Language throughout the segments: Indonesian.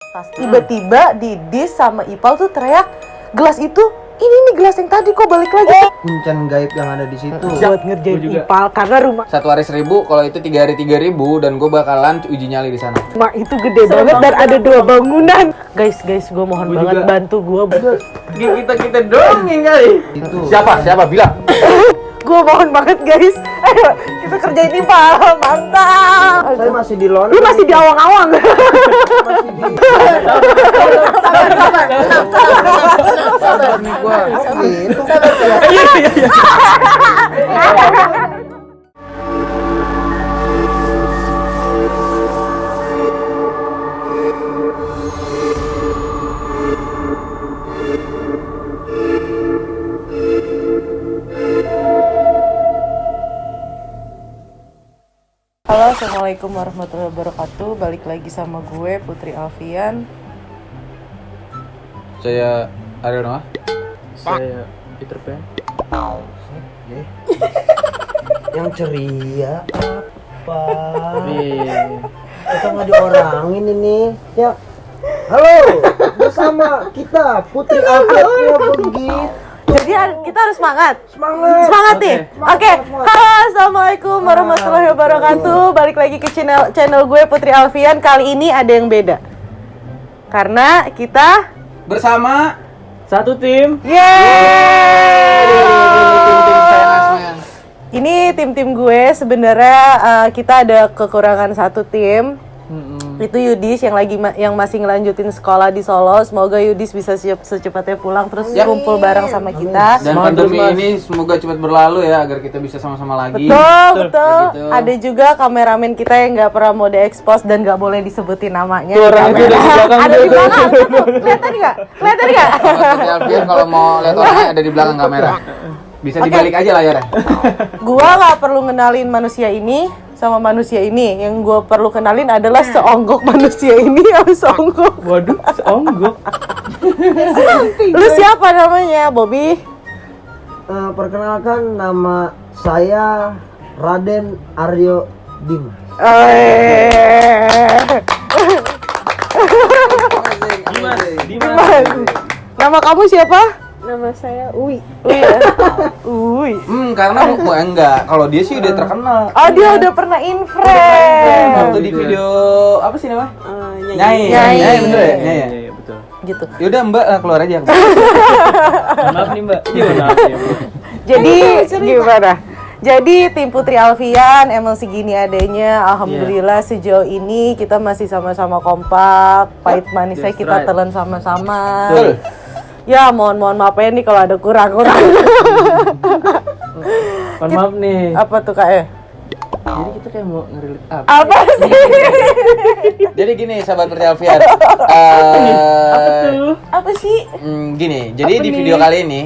tas. Tiba-tiba Didis sama Ipal tuh teriak, gelas itu, ini nih gelas yang tadi kok balik lagi. Kuncen gaib yang ada di situ. Buat ngerjain Ipal karena rumah 1 hari 1.000, kalau itu 3 hari 3.000 dan gue bakalan uji nyali di sana. itu gede banget dan ada 2 bangunan. Guys, gue mohon Gua banget juga. bantu gue. Kita doang yang kali. Itu. Siapa bilang? Gue mohon banget guys. Ayo kita kerjain Ipal, mantap. Saya masih di London. Lu masih di awang-awang. Masih di. Sabar nih gue. Gitu. Halo, assalamualaikum warahmatullahi wabarakatuh. Balik lagi sama gue Putri Alfian. Saya Ariel Noah. Saya Peter Pan. Yang ceria apa? Iya. Kita nggak diorangin ini. Ya. Halo, bersama kita Putri Alfian begitu. Jadi kita harus semangat. Semangat. Nih. Oke. Halo, assalamualaikum warahmatullahi wabarakatuh. Balik lagi ke channel gue Putri Alfian. Kali ini ada yang beda. Karena kita Bersama Satu tim. yeay. tim saya. Ini tim gue sebenarnya kita ada kekurangan satu tim. Itu Yudis yang masih ngelanjutin sekolah di Solo. Semoga Yudis bisa secepatnya pulang terus kumpul bareng sama kita. Dan pandemi ini semoga cepat berlalu ya agar kita bisa sama-sama lagi. Betul. Kayak gitu. Ada juga kameramen kita yang nggak pernah mau diekspos dan nggak boleh disebutin namanya. Orang itu udah di belakang Ada di juga. belakang tuh. Kelihatan nggak? Putri Alfian kalau mau lihat orangnya ada di belakang kamera. Bisa dibalik aja layarnya. Gua nggak perlu ngenalin manusia ini sama manusia ini. Yang gue perlu kenalin adalah seonggok manusia ini sama seonggok. Waduh, seonggok. Lu siapa namanya, Bobby? Perkenalkan nama saya Raden Aryo Dimas. Dimas. Nama kamu siapa? Nama saya Uwi. Uy. Karena enggak, kalau dia sih udah terkenal. Oh, dia udah pernah inframe. Waktu di video apa sih namanya? Nyanyi. Nyai, bener ya? Nyai ya? Iya, betul. Gitu. Yaudah Mbak, keluar aja. Maaf nih, Mbak. Iya, maaf ya. Jadi gimana? Jadi tim Putri Alfian emang segini adanya. Alhamdulillah sejauh ini kita masih sama-sama kompak. Pahit manisnya That's kita right. telan sama-sama. Betul. Ya mohon maaf ya nih kalau ada kurang-kurang. Mohon maaf nih. Apa tuh Kak? Jadi kita kayak mau ngerilik apa? Apa sih? Jadi gini sahabat Putri Alfian. Apa tuh? Apa sih? Gini, jadi Apa di nih? video kali ini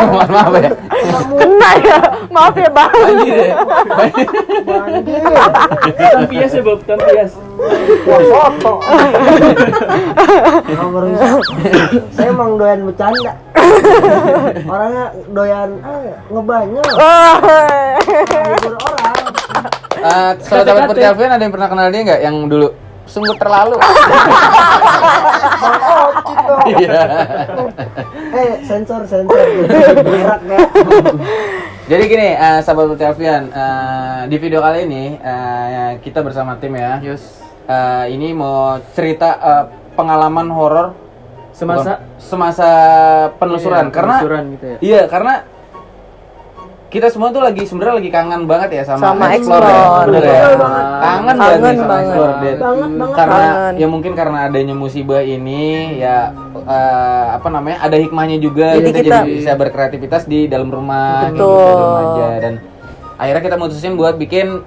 mohon maaf ya. Kena ya. Maaf ya Bang. Anjir ya. Tampias ya, Bob. Tampias. Foto. Saya emang doyan bercanda. Orangnya doyan ngebanyol. Hibur orang. Kalau sahabat Putri Alfian ada yang pernah kenal dia nggak? Yang dulu sungguh terlalu. Iya. Sensor berak ya. Jadi gini, sahabat Putri Alfian, di video kali ini kita bersama tim ya. Yes. Ini mau cerita pengalaman horor semasa penelusuran. Iya, Karena penelusuran gitu ya. iya, karena kita semua tuh sebenarnya lagi kangen banget ya sama explore. ya. Bener ya? Betul banget. Kangen Kangen banget sama banget. explore deh. Banget. Karena Kangen. ya mungkin karena adanya musibah ini ya ada hikmahnya juga Jadi kita kita- jadi bisa berkreativitas di dalam rumah Betul. gitu, di rumah aja. Dan akhirnya kita mutusin buat bikin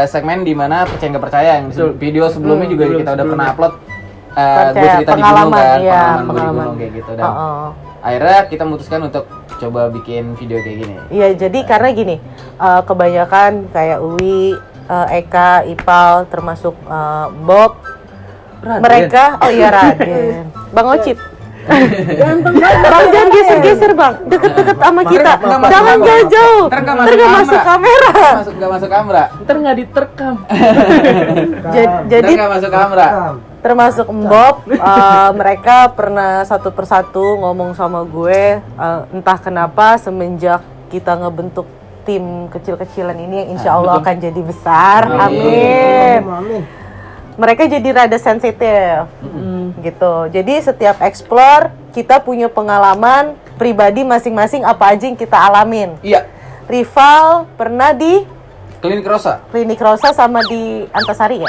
segmen di mana percaya nggak percaya yang Betul. video sebelumnya juga kita udah pernah upload. Gue Percaya, cerita di gunung kan, iya, pengalaman gue di pengalaman. gunung kayak gitu. Dan Oh. akhirnya kita memutuskan untuk coba bikin video kayak gini. Iya, jadi karena gini, kebanyakan kayak Uwi, Eka, Ipal, termasuk Bob, Raden. mereka, oh iya Raden, Bang Ocit, Bang jangan geser-geser bang, deket-deket sama kita. Jangan jauh-jauh. Ntar nggak Ntar nggak masuk kamera. Nggak masuk kamera. Ntar nggak diterekam. Jadi Ntar nggak masuk kamera. termasuk Mbok, mereka pernah satu persatu ngomong sama gue, entah kenapa semenjak kita ngebentuk tim kecil-kecilan ini yang insya Allah akan jadi besar, amin. Mereka jadi rada sensitif, gitu. Jadi setiap explore kita punya pengalaman pribadi masing-masing apa aja yang kita alamin. Iya. Rival pernah di Klinik Rosa. Klinik Rosa sama di Antasari ya?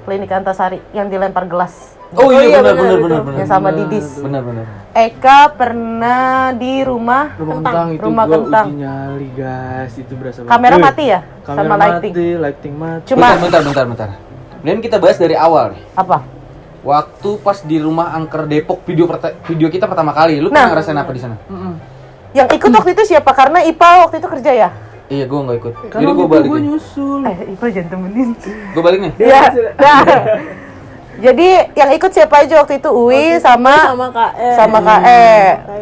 Klinik Antasari yang dilempar gelas. Oh iya benar. Yang sama Didis. Benar. Eka pernah di rumah Kentang itu rumah gua kentang. uji nyali guys, itu berasa banget. Kamera mati ya? Kamera Sama lighting. lighting mati. Cuma Bentar. Dan kita bahas dari awal nih. apa? Waktu pas di rumah angker Depok video kita pertama kali, lu Nah. pernah ngerasain apa di sana? Yang ikut waktu itu siapa? Karena Ipa waktu itu kerja ya? Iya, gua nggak ikut. Kan Jadi gua waktu balik. itu gua nih. nyusul. Ipa jangan temenin. Gua balik nih. Iya. Nah. Jadi yang ikut siapa aja waktu itu? Uwi sama KE. sama KE,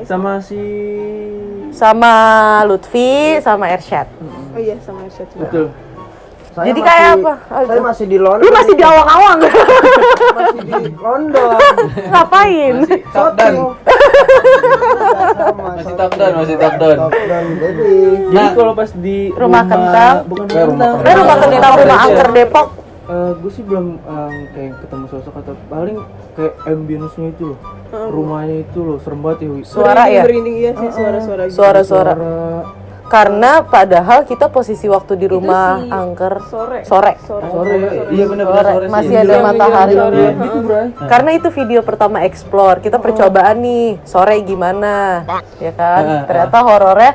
Sama si sama Lutfi, sama Ersyad. Oh iya sama Irsyad juga. betul. Saya Jadi masih- kayak apa? Saya masih di London. Lu masih di awang-awang. Masih di London. Ngapain? Top down. Masih top down. Top down, baby. Jadi kalau pas di Rumah Kentang. bukan Eh, rumah rumah Kentang. Rumah Kentang, rumah angker Depok. Gue sih belum kayak ketemu sosok atau paling kayak ambience-nya itu loh. Rumahnya itu loh, serem banget ya. Wi. Suara ya? Berinding iya sih suara-suara gitu. Suara-suara. Karena padahal kita posisi waktu di rumah sih angker sore. sore. Sore ya? Iya benar Sore. sore sih. Masih ada matahari. Iya, gitu, Bray. Karena itu video pertama explore, kita percobaan nih sore gimana, ya kan? Ternyata horornya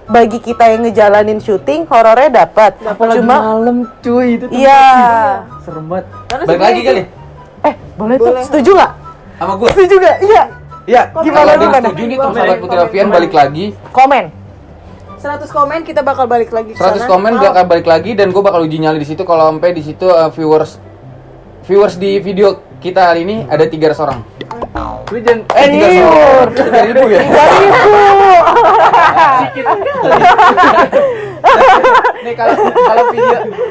bagi kita yang ngejalanin syuting, horornya dapat. Apalagi Cuma malam cuy itu tuh. iya. Serem banget. Balik lagi kali. Boleh tuh, setuju nggak? Sama gua. Setuju nggak? Iya. Iya. Gimana, Kalau dia gimana? setuju nih tuh sahabat Putri Alfian balik lagi. Komen. 100 komen kita bakal balik lagi ke 100 sana. komen gak akan balik lagi dan gue bakal uji nyali di situ kalau sampai di situ viewers di video kita hari ini ada 300 orang. Lu jangan 300 orang. 3.000 ya? Nih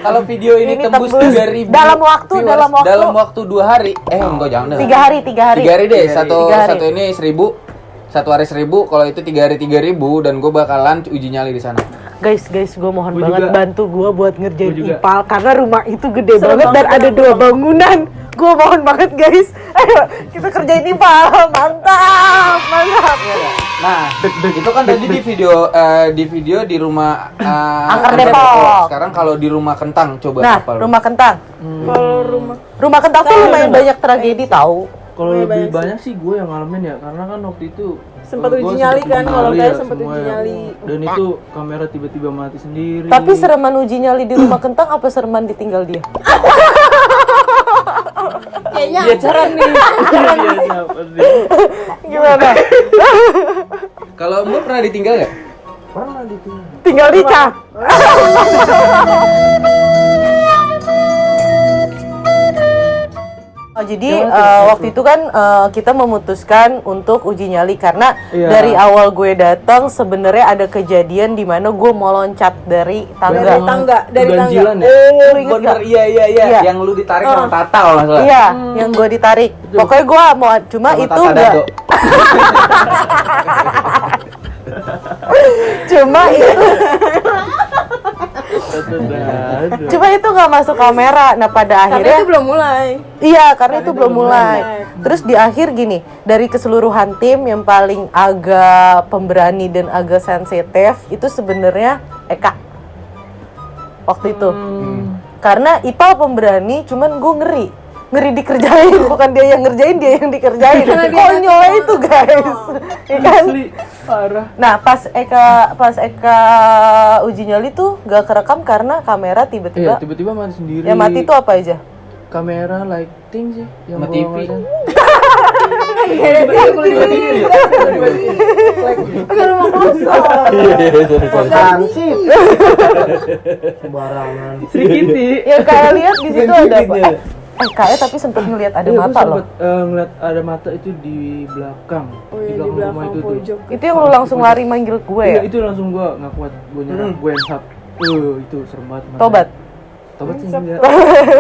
kalau video ini tembus 3.000 dalam waktu viewers, dalam waktu 2 hari. Enggak jangan deh. 3 hari. 3 hari deh. Tiga hari. Satu ini 1.000. Satu hari 1.000, kalau itu 3 hari 3.000 dan gue bakalan uji nyali di sana. Guys, gue mohon Gua banget juga. bantu gue buat ngerjain Gua juga. ipal karena rumah itu gede Serem banget dan banget ada 2 bangunan. Gue mohon banget guys, ayo kita kerjain ipal, mantap. Nah, itu kan tadi di video di rumah Angker Depok. Sekarang kalau di rumah Kentang coba Nah, apa lu? rumah kentang. Kalau Rumah kentang tuh lumayan banyak tragedi tahu. kalau Iya, lebih banyak banyak sih gue yang ngalamin ya, karena kan waktu itu Sempat gua uji nyali kan, kalau nyali kayak ya sempat uji semua ya. nyali. Dan itu kamera tiba-tiba mati sendiri. Tapi sereman uji nyali di rumah kentang apa sereman ditinggal dia? kayaknya Iya cara nih. Iya siapa sih? Gimana? Kalau Mbak pernah ditinggal nggak? Pernah ditinggal. Tinggal nikah. Oh, jadi waktu itu kan kita memutuskan untuk uji nyali karena Iya. dari awal gue datang sebenarnya ada kejadian di mana gue mau loncat dari tangga. dari tangga. Ganjilan ya? Lu inget Bener, gak? iya. Iya. Yang lu ditarik sama Tata kalau nggak salah. Iya, yang gue ditarik. Pokoknya gue mau, cuma Sama itu Tata enggak. Dado. Cuma itu, Aduh. cuma itu nggak masuk kamera. Nah pada Karena akhirnya itu belum mulai. iya, karena itu belum mulai. Terus di akhir gini, dari keseluruhan tim yang paling agak pemberani dan agak sensitif itu sebenarnya Eka. Waktu itu. Karena Ipa pemberani, cuman gue ngeri dikerjain, bukan dia yang ngerjain, dia yang dikerjain. Konyolnya itu guys, ya kan? Asli parah. Nah pas Eka uji nyali tuh gak kerekam karena kamera Iya, tiba-tiba. tiba-tiba mati sendiri. Yang mati itu apa aja? Kamera, lighting sih yang Sama gua TV. ngeliatin. Hansip. Sembarangan. Sedikit Yang kayak lihat di situ ada apa? Kayaknya tapi sempet ngeliat ada Iya, mata gua loh. sempet, ngeliat ada mata itu di belakang. Oh iya, di rumah belakang itu tuh. pojok. Itu yang lu langsung lari manggil gue Iya, ya? itu langsung gua nggak kuat, gua nyerang, gua yang hap. Itu serem banget. matanya. Tobat. Tobat sih enggak.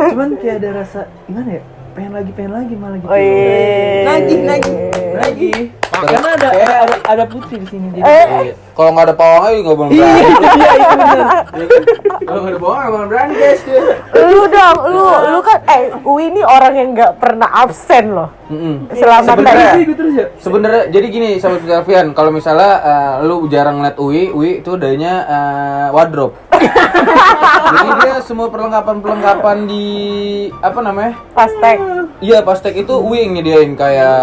Cuman kayak ada rasa gimana ya? Pengen lagi malah gitu. Oh iya. Nagih. Karena ada putih di sini jadi. Iya. Kalau nggak ada pawangnya juga nggak berani. Iya, itu benar. Kalau nggak ada pawangnya nggak berani guys. Lu dong, lu kan Uwi ini orang yang nggak pernah absen loh. Selama Sebenarnya- tadi. Gitu terus ya. Sebenarnya jadi gini sahabat Alfian, kalau misalnya lu jarang ngeliat Uwi itu adanya wardrobe. Jadi dia semua perlengkapan di apa namanya? Pastek. Iya, pastek itu Uwi yang nyediain kayak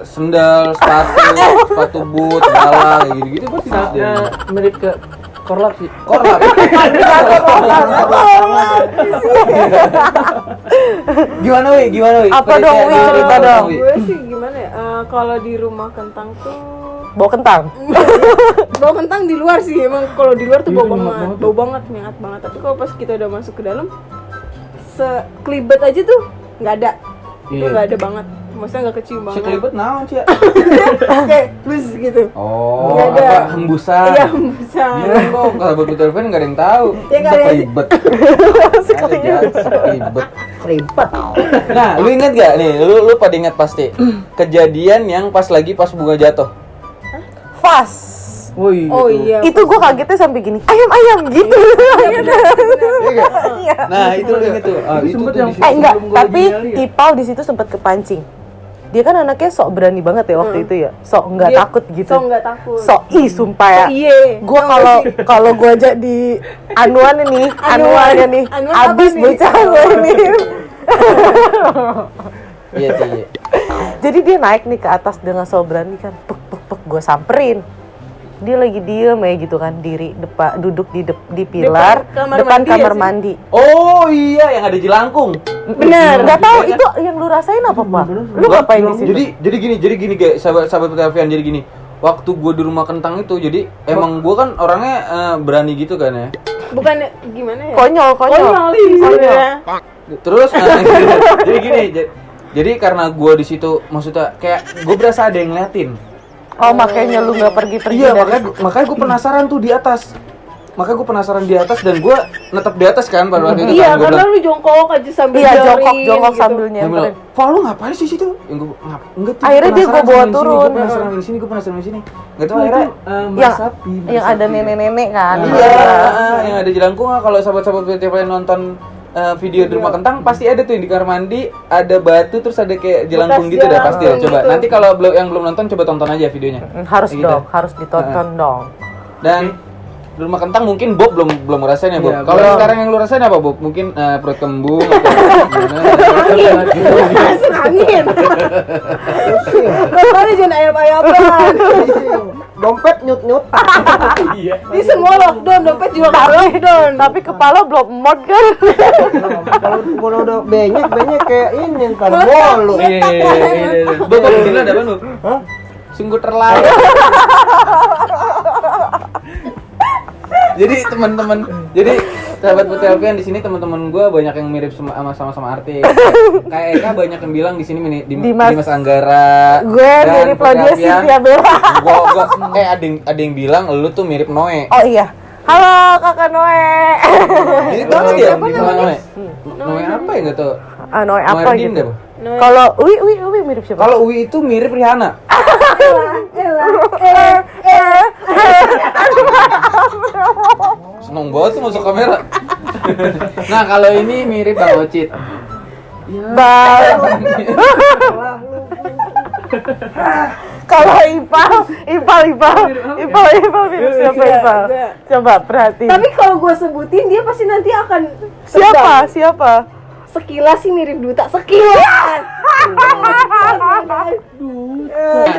sendal, sepatu boot, bala kayak gitu-gitu pasti Ya, disediain. mirip ke korlap sih. Korlap. Gimana Wi? Apa dong, Wi? Cerita dong. Gue sih gimana ya? Kalau di rumah kentang tuh Bawa kentang. bau kentang di luar sih, emang kalau di luar tuh Iya, bau itu nyengat banget, banget. bau banget, nyengat banget. Tapi kalau pas kita udah masuk ke dalam, sekelibet aja tuh nggak ada, itu Iya. nggak ada banget. Maksudnya nggak kecium banget. Sekelibet naon sih ya? Kayak bus gitu. Oh, Nggak ada. apa hembusan? Iya, hembusan. Bilang dong, kalau buat telepon nggak ada yang tahu. Ya, nggak ada. Sekelibet. Sekelibet. Ribet. Nah, lu inget gak nih? Lu pada inget pasti kejadian yang pas bunga jatuh. Fas. Woi. Oh iya. Itu gue kagetnya sampai gini. Ayam gitu. Nah, itu lu inget tuh. Ah, Itu itu sempet tuh yang- di situ. Enggak, Sebelum gua tapi dinyali ya? Ipal di situ sempat kepancing. Dia kan anaknya sok berani banget ya waktu itu ya. Sok nggak Dia takut gitu. So nggak takut. Sok sumpah ya. Iya. Gue kalau gue aja di anuan ini, anuannya nih, Anuan abis apa nih? bocah gue ini. Iya, iya. Jadi dia naik nih ke atas dengan sok berani kan. Pek, gue samperin. Dia lagi diem ya gitu kan, duduk di pilar depan kamar mandi. Oh iya, yang ada jelangkung. Bener. Gak tahu itu yang lu rasain apa Pak? Lu ngapain di situ? Jadi gini guys, sahabat Alfian, jadi gini. Waktu gue di rumah kentang itu, jadi emang gue kan orangnya berani gitu kan ya. Bukan gimana ya? Konyol. sih sebenarnya. Terus jadi gini, jadi karena gue di situ maksudnya kayak gue berasa ada yang ngeliatin. Oh makanya lu nggak pergi-pergi Iya, dari makanya gue penasaran tuh di atas. Makanya gue penasaran di atas dan gue netep di atas kan pada waktu itu Iya, kan gue karena bilang, lu jongkok aja sambil iya jaring jongkok gitu. sambil dia bilang, nyamperin. "Pak, lu ngapain sih situ?" Yang gue enggak tuh. Akhirnya dia gua bawa turun. Gue penasaran di sini, gue penasaran di sini. Enggak tahu Itu akhirnya yang sapi. yang ada nenek-nenek kan. iya, yang ada jelangkung. Kalau sahabat-sahabat VTV nonton video di rumah kentang pasti ada tuh yang di kamar mandi ada batu terus ada kayak jelangkung Bekas gitu dah pasti ya. jelangkung Coba gitu. nanti kalau yang belum nonton coba tonton aja videonya. Harus Kayak gitu. dong, harus ditonton dong. Dan di rumah kentang mungkin Bob belum ngerasain ya Bob. Iya, Kalau belum. sekarang yang lu rasain apa Bob? Mungkin perut kembung atau gimana? Masuk angin. Makanya jangan ayam-ayaman. Dompet nyut-nyut. Ini semua lockdown, dompet juga lockdown. Tapi kepala belum emot kan. Kalau udah banyak kayak ini ntar bolu. Bob gila ada apa lu? Hah? Sungguh terlalu. Jadi teman-teman, jadi sahabat Putri Alfian di sini teman-teman gue banyak yang mirip sama artis. Kayak Eka banyak yang bilang di sini Dimas Anggara. Gue dan mirip lo Putri dia Alfian. Cynthia Bella. Ada yang bilang lu tuh mirip Noe. Oh iya. Halo Kakak Noe. Mirip banget ya sama Noe. Noe apa ya nggak tau? Noe Noe apa Erdin gitu? deh. Kalau Uwi mirip siapa? Kalau Uwi itu mirip Rihanna. Seneng banget tuh masuk kamera. Nah kalau ini mirip Bang Ocit. Bang. Kalau Ipal mirip siapa Ipal? Coba perhatiin. Tapi kalau gue sebutin dia pasti nanti akan Siapa? sekilas sih mirip Duta, sekilas.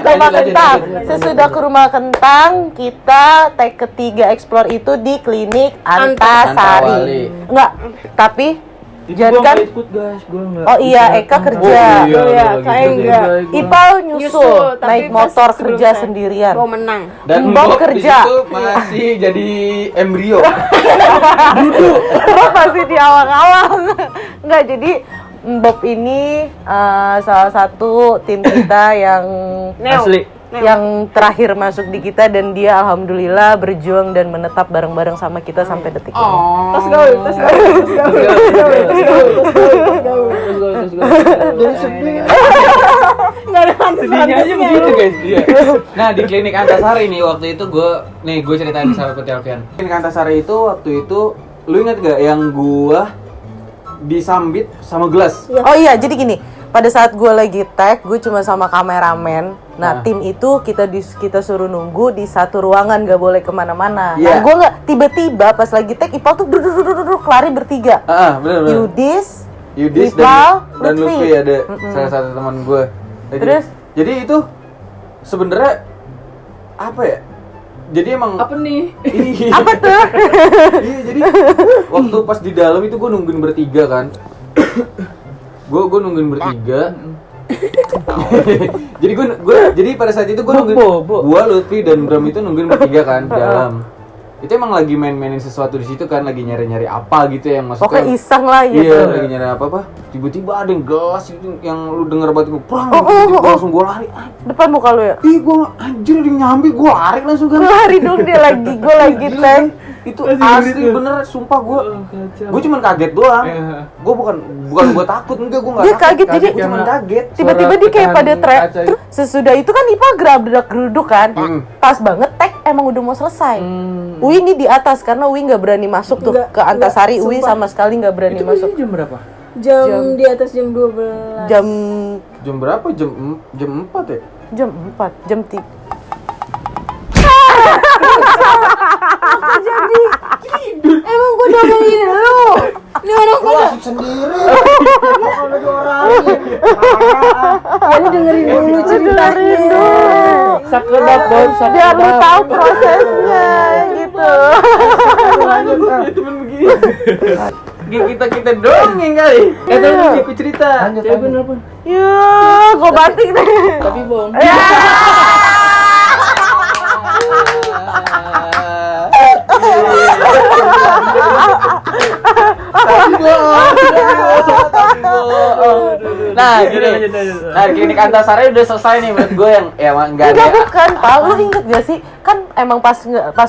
Rumah kentang. Sesudah ke rumah kentang, kita take ketiga explore itu di klinik Antawali. Antasari. Enggak, tapi jangan kan. ikut guys, gua enggak. Oh iya, Eka kerja. Oh iya, kayak enggak. Ipal nyusul, tapi naik pas motor sebelum kerja saya sendirian. mau menang. Dan Mbok Bob kerja. di situ masih jadi embrio. Masih di awal-awal. Enggak, jadi Bob ini salah satu tim kita yang Asli. yang terakhir masuk di kita dan dia alhamdulillah berjuang dan menetap bareng-bareng sama kita sampai detik ini. Tas gaul. Jadi sedih. Nggak ada Sedihnya aja begitu guys. Iya. Nah di klinik Antasari nih waktu itu gue ceritain di sahabat Putih Alfian. Klinik Antasari itu waktu itu lu ingat gak yang gue disambit sama gelas? Oh iya, jadi gini, pada saat gue lagi tag, gue cuma sama kameramen. Nah, tim itu kita suruh nunggu di satu ruangan, gak boleh kemana-mana. Nah, Iya. gue nggak tiba-tiba pas lagi tag, Ipal tuh duduk lari bertiga. Bener. Yudis Ipal dan Lutfi. Lutfi ada salah satu teman gue. Terus? Jadi itu sebenarnya apa ya? Jadi emang Apa nih? Iya. Apa tuh? Iya, jadi waktu pas di dalam itu gue nungguin bertiga kan. Gue nungguin bertiga. Jadi pada saat itu gue nungguin gue, Lutfi dan Bram itu nungguin bertiga kan di dalam. Itu emang lagi mainin sesuatu di situ kan, lagi nyari apa gitu yang masuk Pokoknya iseng lah gitu. Iya, lagi nyari apa. Tiba-tiba ada yang gelas itu yang lu denger banget gue perang, tiba-tiba langsung gue lari. Depan muka lu ya? Ih, gue anjir ada yang nyambi, gue lari langsung kan. Lari dong dia lagi, gue lagi tag. Itu asli bener, sumpah gue cuman kaget doang. Gue bukan gue takut, enggak, gue nggak Dia takut. kaget, jadi Gue cuman kaget. tiba-tiba dia kayak pada tekan trek. kaca. Terus sesudah itu kan Ipa geruduk kan. Pas banget tag emang udah mau selesai. Uwi ini di atas karena Uwi nggak berani masuk tuh Nggak, ke Antasari. nggak, Uwi sumpah. sama sekali nggak berani Itu masuk. masih jam berapa? Jam di atas jam 12. Jam berapa? Jam 4 ya? Jam 4, jam 3. Emang gua udah ngomongin lu. Ini orang Lu asik sendiri. Kalau lagi orangin. lu dengerin dulu ceritanya. Sakedap Bon, Biar lu tahu prosesnya gitu. Cuman begini. Kita doang yang kali. Tapi aku cerita. Cewek gue nelfon. Ya, gua batik deh. Tapi Bong. Nah, gini. Nah, klinik Antasari udah selesai nih menurut gue yang ya enggak Enggak ada. bukan, Pak. Lu inget gak sih? Kan emang pas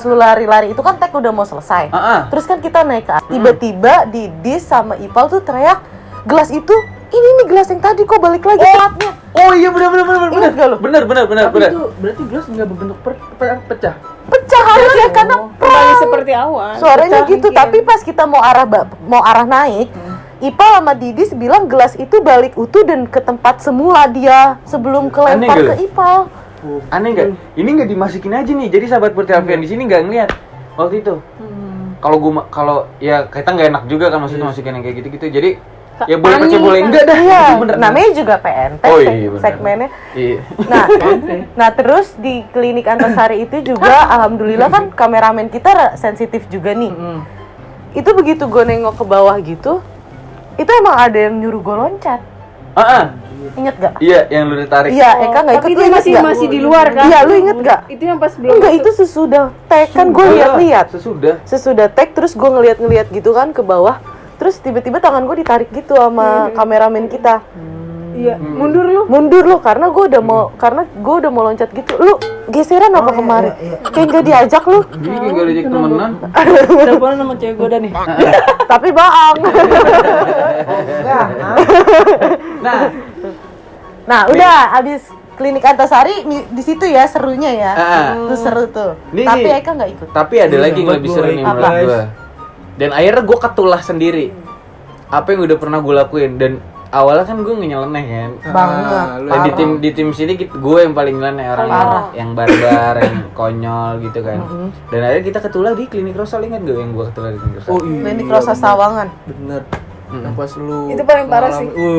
lu lari-lari itu kan tag udah mau selesai. Terus kan kita naik ke atas. Tiba-tiba Didis sama Ipal tuh teriak, gelas itu, ini nih gelas yang tadi kok balik lagi platnya. Oh iya benar. Ingat gak lu? Benar. Tapi itu berarti gelas nggak berbentuk pecah. Pecah harusnya karena Kembali seperti awal. suaranya Pecah gitu. mungkin. Tapi pas kita mau arah naik, Ipal sama Didis bilang gelas itu balik utuh dan ke tempat semula dia sebelum kelempar Aneh ke gak? Ipal. Aneh nggak? Ini nggak dimasukin aja nih. Jadi sahabat Putih Alfian di sini nggak ngeliat waktu itu. Kalau ya kita nggak enak juga kan maksudnya masukin yang kayak gitu-gitu. Jadi ya boleh percaya boleh enggak dah. Iya, Itu bener. namanya juga PNT Oh iya, bener. segmennya. Iya. Nah terus di klinik Antasari itu juga alhamdulillah kan kameramen kita sensitif juga nih. Itu begitu gue nengok ke bawah gitu, itu emang ada yang nyuruh gue loncat. Ingat gak? Iya, yang lu ditarik. Iya, Eka nggak ikut. Tapi itu lu inget nggak? masih di luar kan? Iya, lu inget gak? Itu yang pas belum Enggak, masuk. itu sesudah tag kan gue lihat-lihat. Sesudah. Tag terus gue ngeliat-ngeliat gitu kan ke bawah. Terus tiba-tiba tangan gue ditarik gitu sama kameramen kita. Iya, mundur lu. Karena gue udah mau loncat gitu. Lu geseran apa kemarin? Kayak nggak diajak lu. Ini kayak gak diajak temenan. Teleponan sama cewek gue dah nih. Tapi baang. Nah, udah abis klinik Antasari di situ ya serunya ya. Itu seru tuh. Nih, Tapi nih. Eka nggak ikut. Tapi ada lagi yang lebih seru nih Apa? menurut gue. Dan akhirnya gue ketulah sendiri. Apa yang udah pernah gue lakuin dan awalnya kan gue nyeleneh kan. Banget. Dan di tim sini gue yang paling nyeleneh orang yang barbar, yang konyol gitu kan. Dan akhirnya kita ketulah di klinik Rosal, ingat gak yang gue ketulah di klinik Rosal? Oh iya. Klinik Rosa Sawangan. Bener. Yang pas lu Itu paling parah sih. itu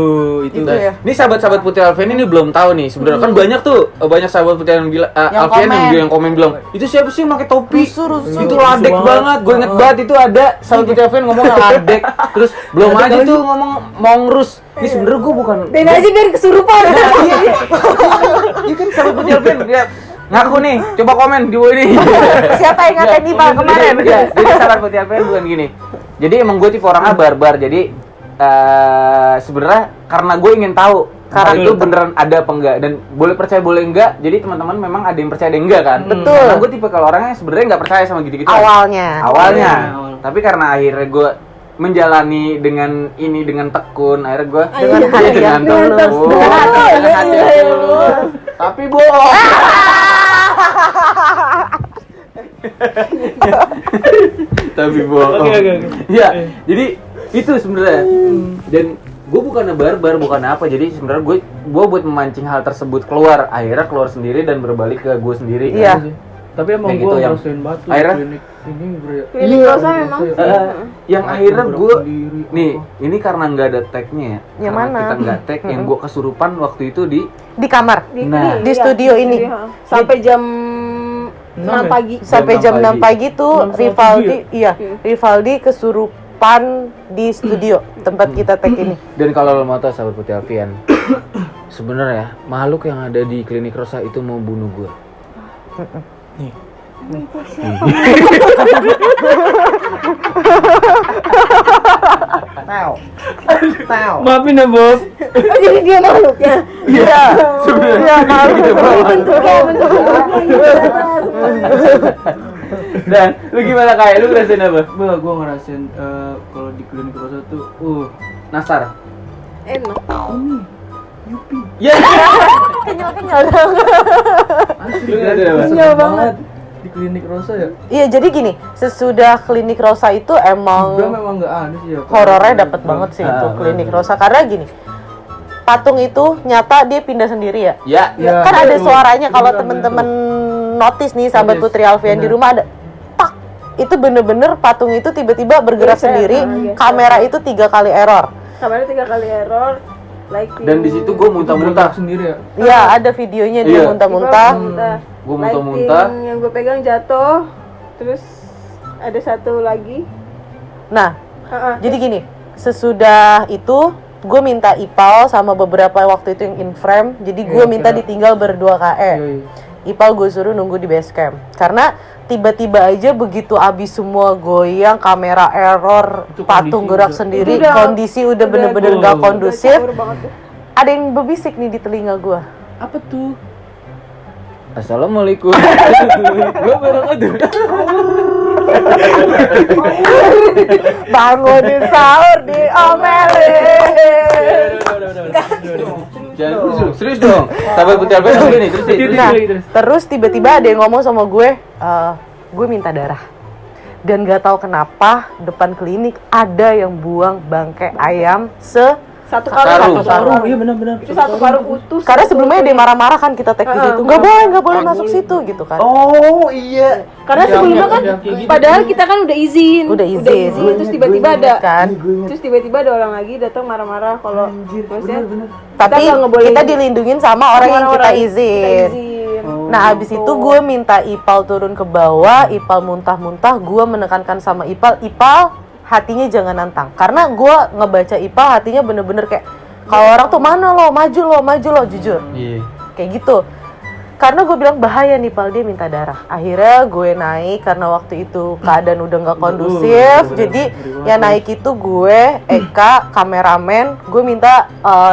Itu ya. Ini sahabat-sahabat Putih Alfian ini belum tahu nih sebenarnya kan banyak tuh banyak sahabat Putih yang bilang Alfian yang komen bilang itu siapa sih yang pakai topi Rusuh. itu ladek banget gue inget banget itu ada sahabat Putih Alfian ngomong ladek terus belum aja tuh ngomong mongrus ini sebenarnya gue bukan Dan aja biar kesurupan. iya kan sahabat Putih Alfian dia ngaku nih coba komen di bawah ini Siapa yang ngatain Ipa kemarin? jadi sahabat Putih Alfian bukan gini jadi emang gue tipe orangnya barbar jadi sebenarnya karena gue ingin tahu hal itu beneran ada apa enggak, dan boleh percaya boleh enggak. Jadi teman-teman memang ada yang percaya ada yang enggak kan. Betul. Karena gue tipe kalau orangnya sebenarnya nggak percaya sama gitu-gitu. Awalnya. Awalnya. Tapi karena akhirnya gue menjalani dengan ini dengan tekun, akhirnya gue Dengan hati yang tulus. dengan hati yang tulus. Tapi bohong. Tapi bohong. Oke. Ya, jadi itu sebenarnya. Dan gue bukannya barbar, bukan apa. Jadi sebenarnya gue buat memancing hal tersebut keluar. Akhirnya keluar sendiri dan berbalik ke gue sendiri. Iya. Tapi emang Kayak gue gitu yang ngerasain batu akhirnya- klinik ini Klinik Rosa memang. Yang akhirnya gue sendiri, nih ini karena nggak ada tagnya ya. Yang Karena mana? kita nggak tag, yang gue kesurupan waktu itu di Di kamar. Nah. Di studio ini. Sampai jam 6 6 pagi. Sampai jam 6 pagi tuh 6 Rivaldi, Rivaldi kesurupan di studio tempat kita tag ini. Dan kalau lo mau tahu sahabat Putih Alfian, sebenarnya makhluk yang ada di klinik Rosa itu mau bunuh gue. Maafin ya Bob. Oh, jadi dia makhluknya. Iya. Iya, malu. Dan lu gimana kayak lu ngerasain apa? Gue ngerasain kalau di klinik Rosa tuh, Nasar. Enak. ini Yupi. Ya. Kenyal-kenyal dong. Asli Lu guys, ngerasain apa? seneng banget di klinik Rosa ya. Iya, jadi gini, sesudah klinik Rosa itu Gue emang memang nggak aneh sih ya. horornya dapet banget sih itu klinik Rosa karena gini. Patung itu nyata dia pindah sendiri ya. Ya. Ya, Kan ada betul. suaranya kalau Beneran, temen-temen notice nih sahabat Notice. Putri Alfian di Bener. rumah ada tak, itu bener-bener patung itu tiba-tiba bergerak Geser, sendiri, geser. kamera itu 3 kali error. Kabarnya 3 kali error. Lighting. Dan di situ gue muntah-muntah. Bergerak sendiri ya. Iya, ada videonya dia Iya. muntah-muntah. Gua muntah-muntah. Lighting yang gue pegang jatuh. Terus ada satu lagi. Nah, Heeh. jadi gini, sesudah itu gue minta Ipal sama beberapa waktu itu yang in frame, jadi gue Iya, minta kira. ditinggal berdua KE. Yoi. Ipal gue suruh nunggu di base camp karena tiba-tiba aja begitu abis semua goyang, kamera error, Itu patung kondisi gerak udah- sendiri, itu udah- kondisi udah bener-bener udah- gak udah kondusif. Caur banget tuh. Ada yang berbisik nih di telinga gue. Apa tuh? Assalamualaikum. Gue bareng aduh. Bangunin sahur diomelin. Jangan serius dong. Sahabat Putih Alfian dulu nih, terus nih. Nah, terus. terus tiba-tiba ada yang ngomong sama gue, gue minta darah. Dan gak tahu kenapa depan klinik ada yang buang bangkai ayam Satu Karung. karung. Iya benar-benar. Itu satu karung utuh. karena sebelumnya dia marah-marah kan kita tag di situ. Nggak boleh masuk situ gitu kan. Oh iya. Karena sebelumnya kan, Yang kayak gitu. padahal kita kan udah izin. Udah izin. Terus tiba-tiba ada. Kan. Terus tiba-tiba ada orang lagi datang marah-marah kalau maksudnya Tapi nggak ngebolehin. kita dilindungin sama orang yang kita Orang-orang izin. Nah, habis itu gue minta Ipal turun ke bawah, Ipal muntah-muntah, gue menekankan sama Ipal, hatinya jangan nantang. Karena gue ngebaca Ipal hatinya bener-bener kayak kalau orang tuh mana lo, maju lo, jujur. Iya. Kayak gitu. Karena gue bilang bahaya nih Pal, dia minta darah. Akhirnya gue naik karena waktu itu keadaan udah nggak kondusif. Jadi yang naik itu gue, Eka, kameramen, gue minta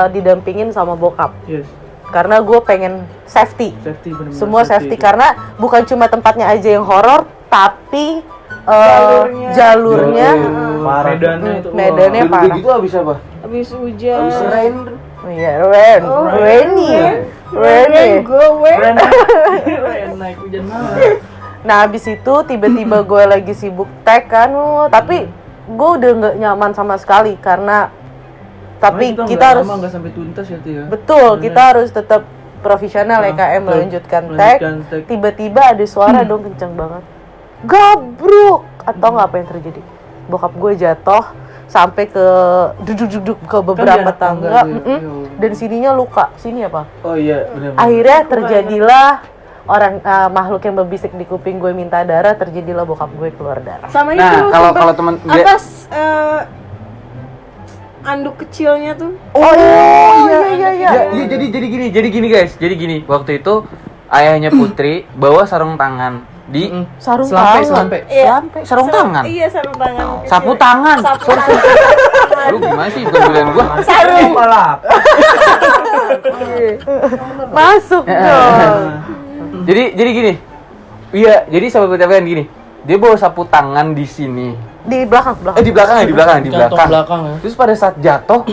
didampingin sama bokap. Yes. Karena gue pengen safety. Safety benar-benar. Semua safety karena bukan cuma tempatnya aja yang horor, tapi jalurnya Medannya itu. medannya Dan udah parah. gitu habis apa? Habis hujan. Habis rain. Iya, Oh, rainy. Gue Naik hujan malam. Nah, habis itu tiba-tiba gue lagi sibuk tag kan, tapi gue udah nggak nyaman sama sekali karena tapi Karena kita harus nggak sampai tuntas ya tuh ya. betul, Bener. kita harus tetap profesional Nah, EKM betul. melanjutkan Melanjutkan tag. tag. Tiba-tiba ada suara dong kencang banget. Gabruk atau nggak apa yang terjadi? Bokap gue jatuh sampai ke duduk-duduk ke beberapa Kan di anak tangga tangga, tuh ya. dan sininya luka. Sini apa? Oh iya, benar. Akhirnya terjadilah orang makhluk yang berbisik di kuping gue minta darah, terjadilah bokap gue keluar darah. sama Nah, itu. kalau sempet kalau teman dia atas anduk kecilnya tuh. Oh iya. jadi gini guys. Jadi gini, waktu itu ayahnya Putri bawa sarung tangan di Sarung Selampe, tangan. selampe. sarung tangan. Iya, sarung tangan. Sapu tangan. Sapu tangan. Lu gimana sih bukan pilihan gua? Sarung malah. Masuk dong. Jadi gini. Iya, jadi sahabat kalian gini. Dia bawa sapu tangan di sini. Di belakang. Di belakang. Kantong belakang ya. Terus pada saat jatuh,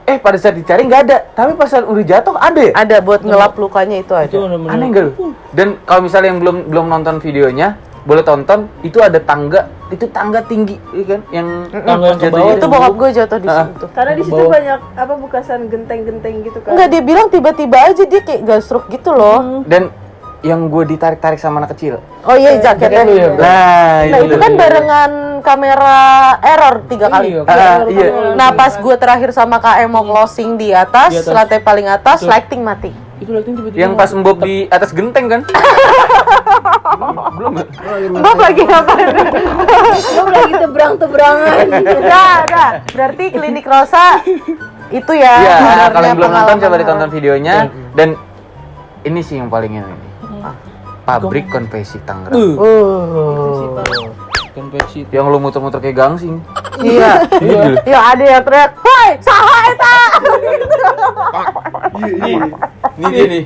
pada saat dicari nggak ada. Tapi pas saat udah jatuh ada ya? Ada buat ngelap lukanya itu ada. Itu bener-bener. Aneh nggak lu? Dan kalau misalnya yang belum nonton videonya, boleh tonton. Itu ada tangga, itu tangga tinggi, iya kan? Yang Tangga yang ke jatuh bawah itu. Itu bokap gue jatuh di situ. Karena di situ Bawah. banyak apa bekasan genteng-genteng gitu kan. Enggak, dia bilang tiba-tiba aja dia kayak gasruk gitu loh. Dan yang gue ditarik-tarik sama anak kecil. Oh iya, jaketnya. Jaketnya, Nah, Nah, itu kan barengan kamera error 3 kali. Iya. Nah, pas gue terakhir sama KM mau closing di atas, Di atas. lantai paling atas, Betul. lighting mati. Itu lighting tiba-tiba. Yang pas Mbok di atas genteng kan? Belum. Bob lagi ngapain? Lu lagi tebrang-tebrangan. Udah. Berarti klinik Rosa itu ya. Iya, sebenarnya kalau yang belum nonton coba pengalaman. ditonton videonya. Dan ini sih yang paling ini. Pabrik konveksi Tangerang. Konveksi. Yang lu muter-muter kayak gangsing. Iya. Iya, ada yang teriak, "Woi, saha eta?" Ini dia nih.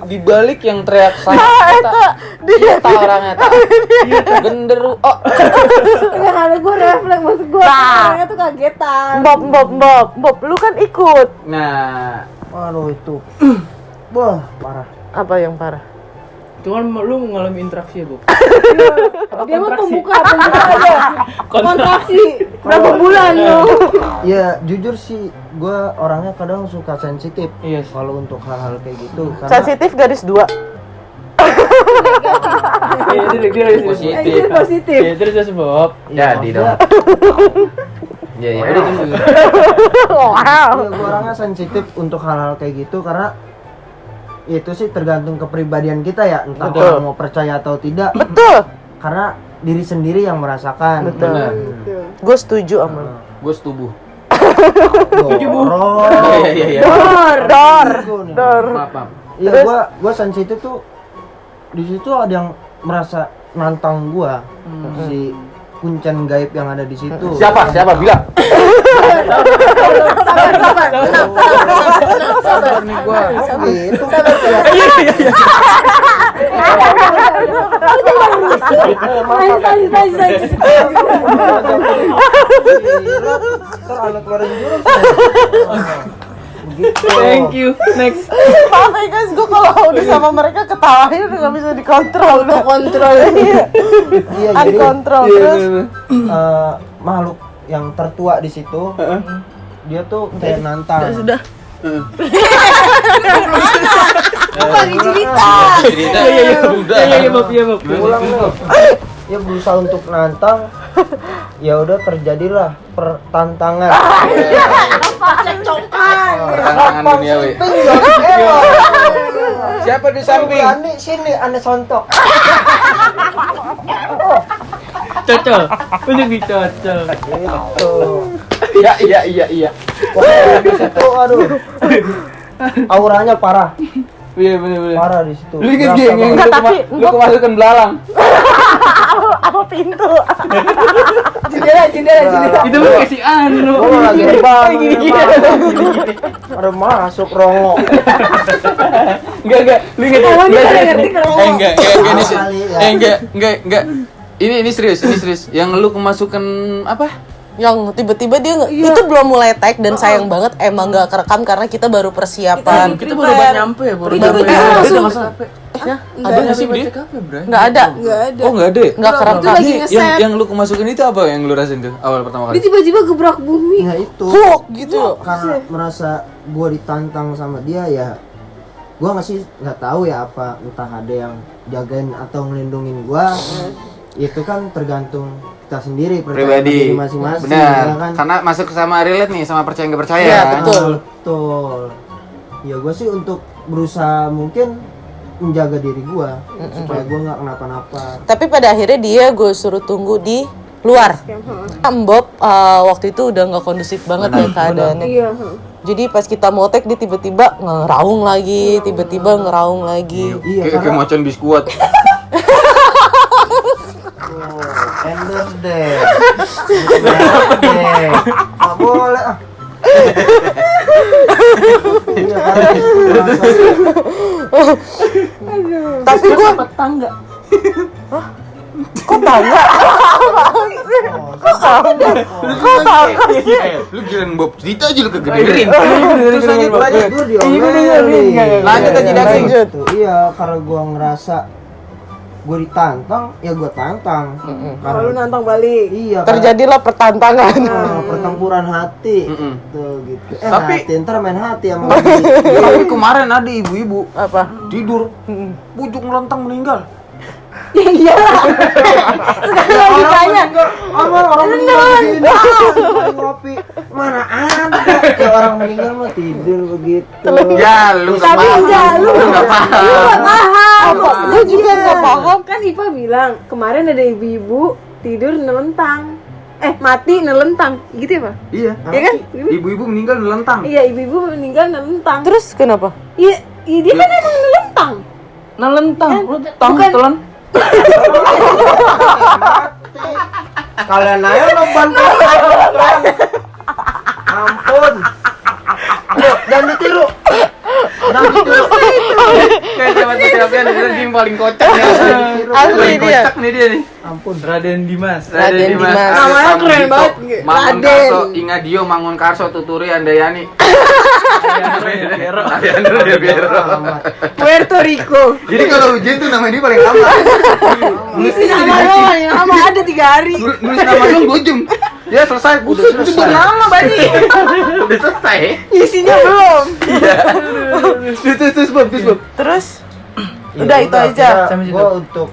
Di balik yang teriak Saha saya eta? Dia orangnya tak. Genderu. Oh, Enggak ada gue refleks maksud gue. Nah. Orangnya tuh kagetan. Bob, lu kan ikut. nah, Aduh itu. Wah, parah. Apa yang parah? Cuman lu mengalami interaksi ya, Bu. Dia mah pembuka aja. Kontraksi. Berapa bulan lo? Ya jujur sih, gue orangnya kadang suka sensitif. Iya. Kalau untuk hal-hal kayak gitu. Karena Sensitif garis 2. Iya, dia Positif. Itu positif. Iya, terus Bob. jadi dong. Iya, iya. Udah tunggu. Wow. gue orangnya sensitif untuk hal-hal kayak gitu karena itu sih tergantung kepribadian kita ya, entah Betul. orang mau percaya atau tidak. Betul. Karena diri sendiri yang merasakan. Betul. Benar. Gue setuju sama lu. Gue setubuh. Dorong. Iya. Dor. Maaf. Iya, Terus? gua sensitif tuh di situ ada yang merasa nantang gua. Si kuncen gaib yang ada di situ. Siapa bilang? Sabar nih gua. Gitu. Lanjut. Ntar anak keluarin jurus. Begitu. Thank you. Next. Maaf ya guys, gue kalau udah sama mereka ketawanya udah gak bisa dikontrol. Udah kontrol. Iya, jadi Uncontrol terus. makhluk yang tertua di situ, dia tuh kayak nantang. Sudah. Cerita. Iya, Bob. Pulang nih. Dia berusaha untuk nantang. Ya udah terjadilah pertantangan. Pertantangan duniawi. Siapa di samping? Ani sini, ane sontok. Cocok. Udah dicocok. Gitu. Iya. Pokoknya di situ, aduh. Auranya parah, Iya, bener. parah di situ. Lu inget Berasa geng yang banget. lu kemasukan belalang. Apa pintu? Jendela. Itu mah kasih anu. Gua lagi bang, Gini. ada masuk rongo. Enggak. Lu inget? Enggak. Ini sih. Kali ya. Enggak. Ini serius. Yang lu kemasukan apa? Yang tiba-tiba dia nggak, itu belum mulai tag dan sayang banget emang nggak kerekam karena kita baru persiapan. Kita baru banget nyampe ya, baru Baru nyampe. langsung. Ya, ada nggak sih dia? Nggak ada, Oh, nggak ada. Ya? nggak kerekam. Itu lagi ngeset. Yang lu kemasukin itu apa yang lu rasain tuh awal pertama Dia kali? tiba-tiba gebrak bumi. Nah itu Hook gitu. karena merasa gua ditantang sama dia ya. Gua nggak tahu ya apa, entah ada yang jagain atau ngelindungin gua. Itu kan tergantung kita sendiri Pribadi. masing-masing. Benar. Ya kan? Karena masuk sama relate nih sama percaya nggak percaya. Iya, kan? betul. Ya gue sih untuk berusaha mungkin menjaga diri gue supaya gue nggak kenapa-napa. Tapi pada akhirnya dia gue suruh tunggu di luar. Bob waktu itu udah nggak kondusif banget ya keadaannya. Iya. Jadi pas kita mau tag dia tiba-tiba ngeraung lagi, tiba-tiba ngeraung lagi. Iya, Kayak karena macan biskuit. Endorse deh. Nggak boleh ah. Iya, karena itu Tapi gue Tangga. kok tangga? Kok tangga sih? Lu giliran Bob cerita aja lu kegedein. Terus lanjut. gue diomelin. Lanjut aja, Daging. Tuh, iya, karena gue ngerasa gue ditantang, ya gue tantang. Kalau lu nantang balik. Iya, Terjadilah pertantangan. pertempuran hati. Mm-mm. Tuh gitu. Tapi- hati, ntar main hati sama Tapi kemarin ada ibu-ibu Apa? tidur, bujuk melentang meninggal. Iya. Sekarang logikanya. orang meninggal begini. Ngopi. Mana ada ya orang meninggal mah tidur begitu. Ya, lu nggak Tapi paham. enggak, lu nggak paham. paham. Gue juga nggak paham. Kan Ipa bilang kemarin ada ibu-ibu tidur nelentang. Mati nelentang. Gitu ya, Pak? Iya. Iya kan? Ibu-ibu meninggal melentang. Iya, ibu-ibu meninggal nelentang. Terus kenapa? Iya, dia kan emang nelentang. Nelentang, lu tang bukan. telan. Kalian aja nonton ampun. Yuk, jangan ditiru. Jangan ditiru. Kayak sahabat Alfian dia yang paling kocak nih. Asli Paling dia. kocak nih dia nih. Ampun. Raden Dimas. Raden Dimas. Namanya keren banget. Mangun Raden. Karso, Ingadio, Mangun Karso, Tuturi, Andayani. Ariano de Piero. Puerto Rico. Jadi kalau hujan tuh nama dia paling lama. Isi nama doang yang lama ada 3 hari. Nulis nama doang 2 jam. Ya selesai. Udah Itu selesai. buat lama Bani. Udah selesai. Isinya belum. Terus Bob. Terus Ya udah itu aja. Sampai situ. Gue untuk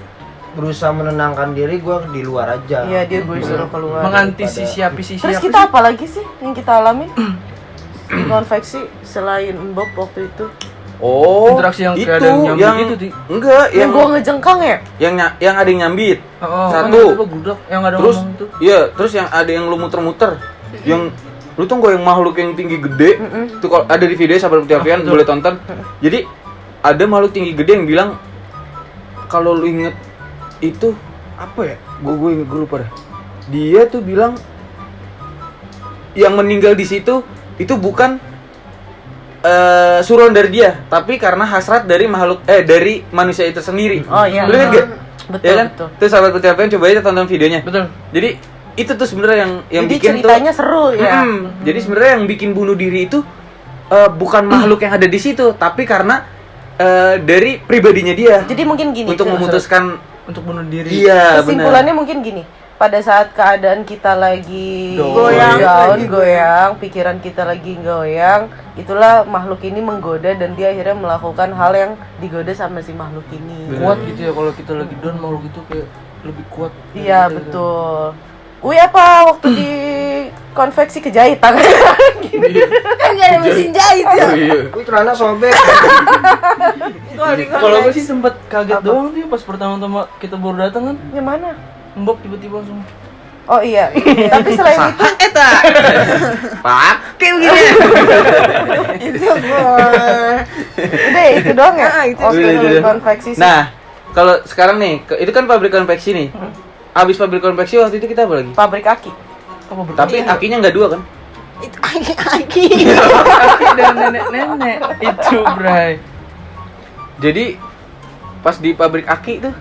berusaha menenangkan diri gue di luar aja. Iya, dia gue suruh keluar. Mengantisipasi Terus kita apa lagi sih yang kita alami? Di konveksi selain Bob waktu itu. Oh, Interaksi yang itu kayak ada yang nyambit yang gitu, Di. enggak Yang yang gue ngejengkang ya? yang ada yang nyambit. Oh, Satu. kan tiba-tiba gudeg yang ada Terus ngomong itu. iya, terus yang ada yang lu muter-muter. Yang lu tuh gue yang makhluk yang tinggi gede. Itu kalau ada di video sahabat Putih Alfian boleh tonton. Jadi ada makhluk tinggi gede yang bilang kalau lu inget itu apa ya? Gue lupa dah. Dia tuh bilang yang meninggal di situ itu bukan suruhan dari dia, tapi karena hasrat dari makhluk dari manusia itu sendiri. Oh iya. Lu inget gak? Betul, Ya kan? betul. Terus sahabat Putih Alfian coba aja tonton videonya. Betul. Jadi itu tuh sebenarnya yang Jadi bikin ceritanya tuh, seru ya. Jadi sebenarnya yang bikin bunuh diri itu bukan makhluk yang ada di situ, tapi karena dari pribadinya dia Jadi mungkin gini. untuk memutuskan. Untuk bunuh diri. Iya, benar. Kesimpulannya mungkin gini. Pada saat keadaan kita lagi Goyang. goyang, pikiran kita lagi goyang, itulah makhluk ini menggoda dan dia akhirnya melakukan hal yang digoda sama si makhluk ini. Kuat gitu ya kalau kita lagi down makhluk itu kayak lebih kuat. Iya, betul. Apa waktu di konveksi kejahit tangan? Kan gak ada mesin jahit ya. Oh, iya. Wih, celana sobek. Kalau gue sih sempet kaget doang tuh pas pertama-tama kita baru datang kan. Yang mana? Mbok tiba-tiba langsung Oh iya. Tapi selain itu, Pakai begini. udah ya, itu doang ya. Itu Waktu Udah, di udah. konveksi sih. Nah, kalau sekarang nih, itu kan pabrik konveksi nih. Abis pabrik konveksi waktu itu kita apa lagi? Pabrik aki. Tapi akinya nggak 2 kan? Itu aki. kaki dan nenek-nenek itu, Bray. Jadi pas di pabrik aki tuh,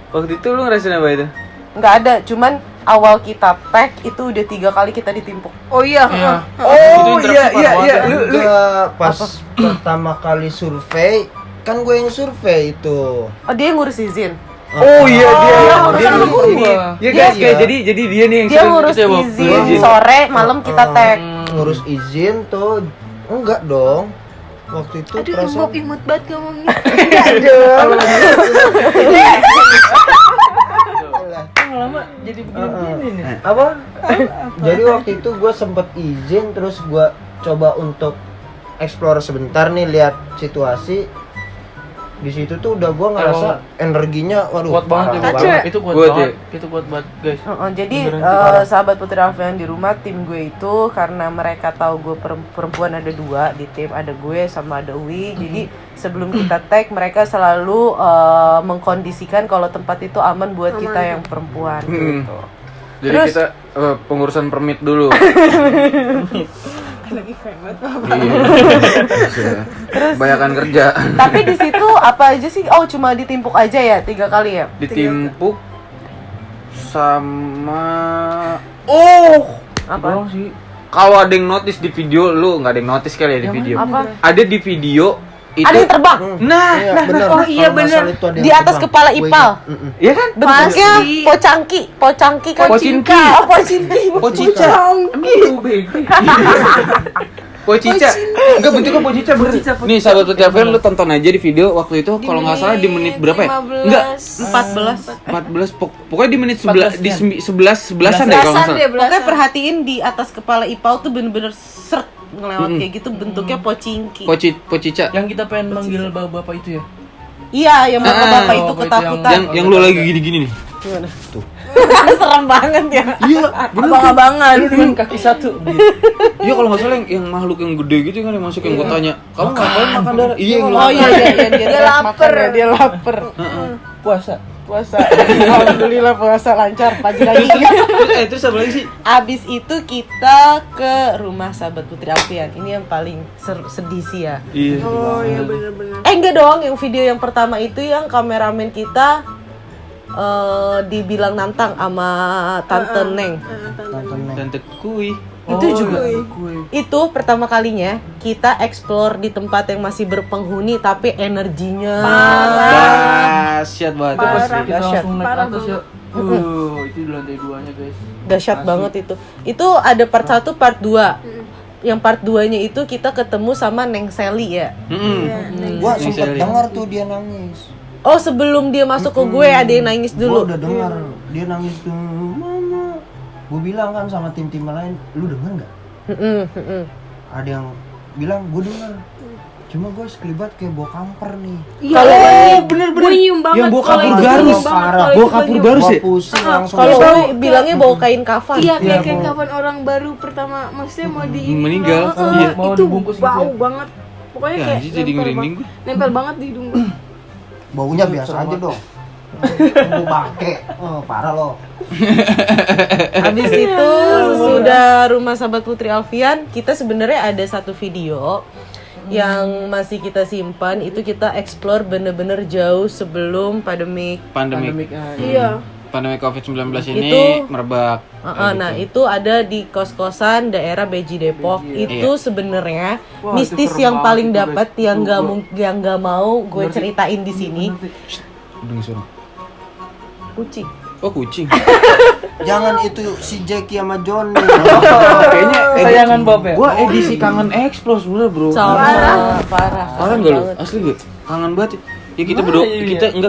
waktu itu lu ngerasain apa itu? Nggak ada, cuman awal kita tag itu udah 3 kali kita ditimpuk. Oh iya. Iya. Oh Itu interaksi parah banget. Juga pas pertama kali survei, kan gue yang survei itu. Oh, dia yang ngurus izin. Oh iya dia urusan ngurus gua. ini. Ya guys, kayak jadi dia nih yang Dia sering ngurus gitu ya, Bob. izin Izin. sore, malam kita tag. Ngurus izin tuh enggak dong. Waktu itu Aduh, perasaan Bob imut banget ngomongnya. Lama jadi begini nih. apa? Jadi waktu itu gue sempet izin, terus gue coba untuk explore sebentar nih, lihat situasi. Di situ tuh udah gua ngerasa energinya waduh Kuat banget parah ya, itu kuat Kuat banget. ya? Itu kuat banget, guys. Jadi Beneran sih, parah. sahabat Putri Alfian di rumah tim gue itu karena mereka tahu gue perempuan ada 2 di tim, ada gue sama ada Uwi. Jadi sebelum kita tag mereka selalu mengkondisikan kalau tempat itu aman buat kita yang perempuan gitu. Jadi Terus- kita pengurusan permit dulu. Lagi hemat. Terus banyakan kerja. Tapi di situ apa aja sih? Oh, cuma ditimpuk aja ya 3 kali ya? Ditimpuk sama Apa? Doang sih. kalau ada yang notice di video, lu nggak ada yang notice kali ya di video. Apa? Ada di video itu. Ada yang terbang. Nah, Iya, bener. oh iya, Kalau masalah bener. itu ada yang Di atas terbang. kepala Gua Ipal. ingat. Mm-mm. iya kan? Bentuknya Pasti. pocangki. Pocinki. Oh, pocinki. Pocica. Pocica. Enggak bentuknya pocica bener. Nih sahabat Putri Alfian, lu tonton aja di video waktu itu kalau nggak salah di menit berapa ya? Enggak, 14 pokoknya di menit 11 di 11-an deh kalau nggak salah. Pokoknya perhatiin di atas kepala Ipal tuh bener-bener seret ngelewat kayak gitu, bentuknya pocinki. Pocica. Yang kita pengen manggil bapak-bapak itu ya. Iya, yang bapak-bapak itu bapak itu ketakutan. Yang lu lagi gini-gini nih. Gimana? Tuh. Serem banget ya. Iya, Abang-abangan. Dengan kaki satu. iya kalau nggak salah yang makhluk yang gede gitu kan yang masuk yang gua tanya, "Kamu ngapain makan darah?" Iya, yang Oh iya dia lapar. Dia lapar. Puasa. Alhamdulillah puasa lancar pagi lagi. Terus apa lagi sih? Abis itu kita ke rumah sahabat Putri Alfian. Ini yang paling sedih sih ya. Iya. Oh iya benar-benar. Enggak dong, yang video yang pertama itu yang kameramen kita dibilang nantang sama Tante Neng. Tante Kui. Itu juga. Itu pertama kalinya kita explore di tempat yang masih berpenghuni tapi energinya Dahsyat banget. Itu pas Parah. kita langsung naik Parah atas ya. Itu di lantai 2-nya, guys. dahsyat Asli. banget itu. Itu ada part 1, part 2. Yang part 2-nya itu kita ketemu sama Neng Sally ya. Gua Ini sempet saya dengar tuh dia nangis. Oh, sebelum dia masuk ke gue ada yang nangis Gua dulu. udah dengar dia nangis tuh. Mama. Gua bilang kan sama tim-tim lain, lu denger nggak? Ada yang bilang gua denger. Cuma gue sekelibat kayak bawa kamper nih. Kalau bener-bener. gue nyium banget. Yang bawa kalau kapur itu garus. nyium banget, Parah. kalau Bawa itu kapur nyium. garus Gua ya? pusing langsung. Kalau Gua- gue bilangnya bawa kain kafan. Iya, kayak Iya, kapan orang baru pertama maksudnya mau di Meninggal. Iya, Mau itu dibungkus gitu bau ya? banget. Pokoknya Ya, kayak anjir, jadi merinding gue. nempel banget di hidung gue. Baunya biasa aja dong. Bau bangke. Oh, parah loh. Habis itu sudah rumah sahabat Putri Alfian, kita sebenarnya ada satu video yang masih kita simpan, itu kita explore bener-bener jauh sebelum pandemik. Pandemik Iya. Pandemi COVID-19 ini Itu- merebak. Nah itu ada di kos-kosan daerah Beji Depok. Itu sebenarnya Wah, mistis itu serem yang banget paling itu, dapat guys. yang Itu nggak mau gue ceritain di sini. Dengar suara. Kucing. Oh, kucing. Jangan itu si Jackie sama Johnny. Kayaknya Kesayangan Bob ya? Gua edisi kangen Explore sebenarnya, Bro. Parah. Parah enggak lu? Asli enggak? Kangen banget. Ya kita berdoa,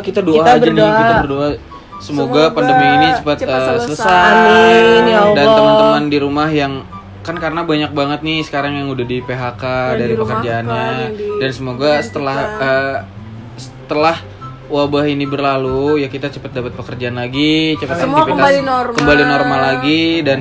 kita doa Kita aja nih, berdoa. kita berdoa semoga pandemi ini cepat selesai. Amin, ya Dan Allah. teman-teman di rumah yang kan karena banyak banget nih sekarang yang udah di PHK dari dirumahkan, pekerjaannya, yang di- dan semoga setelah wabah ini berlalu ya kita cepat dapat pekerjaan lagi, cepat Semua aktivitas kembali normal. lagi, dan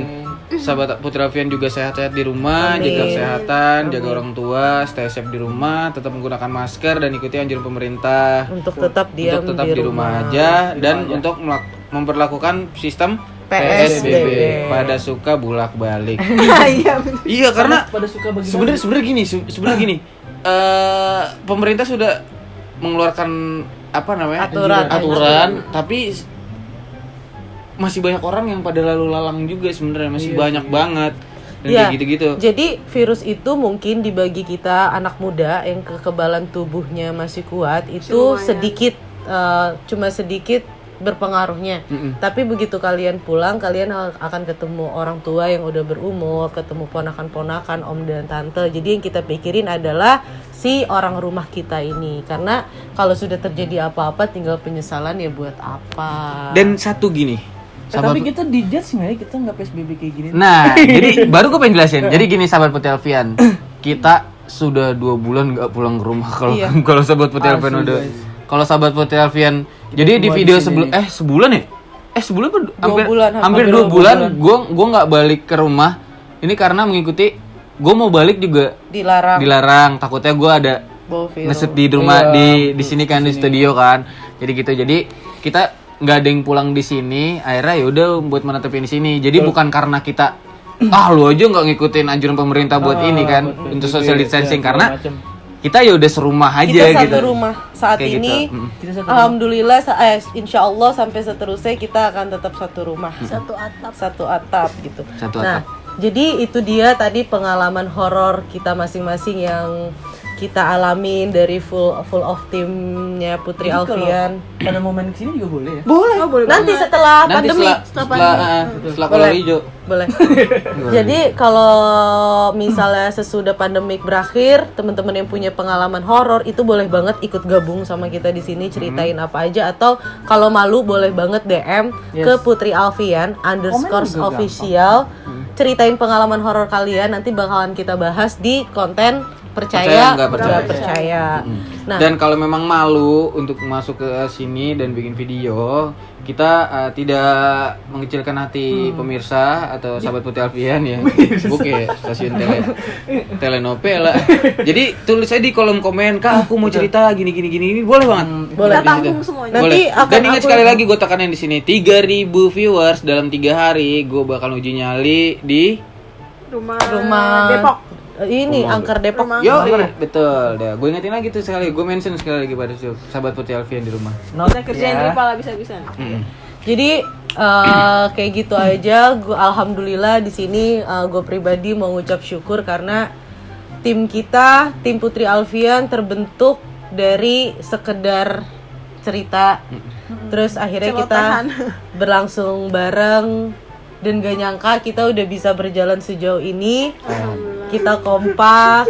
sahabat Putri Alfian juga sehat-sehat di rumah, jaga kesehatan, jaga orang tua, stay safe di rumah, tetap menggunakan masker dan ikuti anjuran pemerintah Untuk tetap diam untuk tetap di di rumah aja, dan untuk memperlakukan sistem PSBB. pada suka bolak-balik. Iya bener. Iya, karena pada suka bagi sebenarnya gini, pemerintah sudah mengeluarkan apa namanya aturan, tapi masih banyak orang yang pada lalu lalang juga sebenarnya, masih banyak banget dan Iya. kayak gitu-gitu. Jadi virus itu mungkin dibagi kita anak muda yang kekebalan tubuhnya masih kuat itu Lumayan. sedikit cuma sedikit berpengaruhnya. Tapi begitu kalian pulang, kalian akan ketemu orang tua yang udah berumur, ketemu ponakan-ponakan, om dan tante. Jadi yang kita pikirin adalah si orang rumah kita ini. Karena kalau sudah terjadi apa-apa tinggal penyesalan ya buat apa. Dan satu gini, Tapi kita di-judge nggak ya? Kita nggak PSBB kayak gini. nah, jadi baru gue pengen jelasin. Jadi gini sahabat Putri Alfian, kita sudah 2 bulan nggak pulang ke rumah. Kalau Iya. kalau sahabat Putri Alfian Asli, udah guys. kalau sahabat Putri Alfian. Jadi di video sebulan ya? Sebulan apa? Hampir 2 bulan gue nggak balik ke rumah. Ini karena mengikuti gue mau balik juga dilarang. Takutnya gue ada ngeset di rumah di sini kan di studio kan. Jadi gitu. Jadi kita nggak ada yang pulang di sini. Akhirnya ya udah buat menetapin di sini. Jadi bukan karena kita lu aja nggak ngikutin anjuran pemerintah buat ini kan untuk social distancing karena kita ya udah serumah aja kita gitu. Satu rumah saat kayak ini. Gitu. Alhamdulillah, insya Allah sampai seterusnya kita akan tetap satu rumah, satu atap gitu. Nah, jadi itu dia tadi pengalaman horor kita masing-masing yang kita alamin dari full of timnya Putri Alfian. Pada momen kesini juga boleh ya? Boleh. Nanti setelah pandemi. Setelah kolor hijau. Boleh. Jadi kalau misalnya sesudah pandemik berakhir, teman-teman yang punya pengalaman horor itu boleh banget ikut gabung sama kita di sini, ceritain apa aja, atau kalau malu boleh banget DM ke Putri Alfian _official. Ceritain pengalaman horor kalian, nanti bakalan kita bahas di konten percaya nggak percaya. Nah, dan kalau memang malu untuk masuk ke sini dan bikin video, kita tidak mengecilkan hati pemirsa atau sahabat Putri Alfian ya. Bukan stasiun telenovela. Jadi tulis aja di kolom komen, Kak aku mau cerita gini boleh banget. Boleh. Kita tampung semuanya. Nanti Boleh. Dan ingat sekali lagi gue tekanin di sini 3.000 viewers dalam 3 hari gue bakal uji nyali di rumah Depok. Ini Angker Depok. Yo, betul. Dah, gue ingetin lagi tuh sekali. Gue mention sekali lagi pada sahabat Putri Alfian di rumah. Kita kerjain di pala bisa-bisa. Jadi kayak gitu aja. Alhamdulillah di sini gue pribadi mau ngucap syukur karena tim Putri Alfian terbentuk dari sekedar cerita. Terus akhirnya kita berlangsung bareng dan gak nyangka kita udah bisa berjalan sejauh ini. Kita kompak.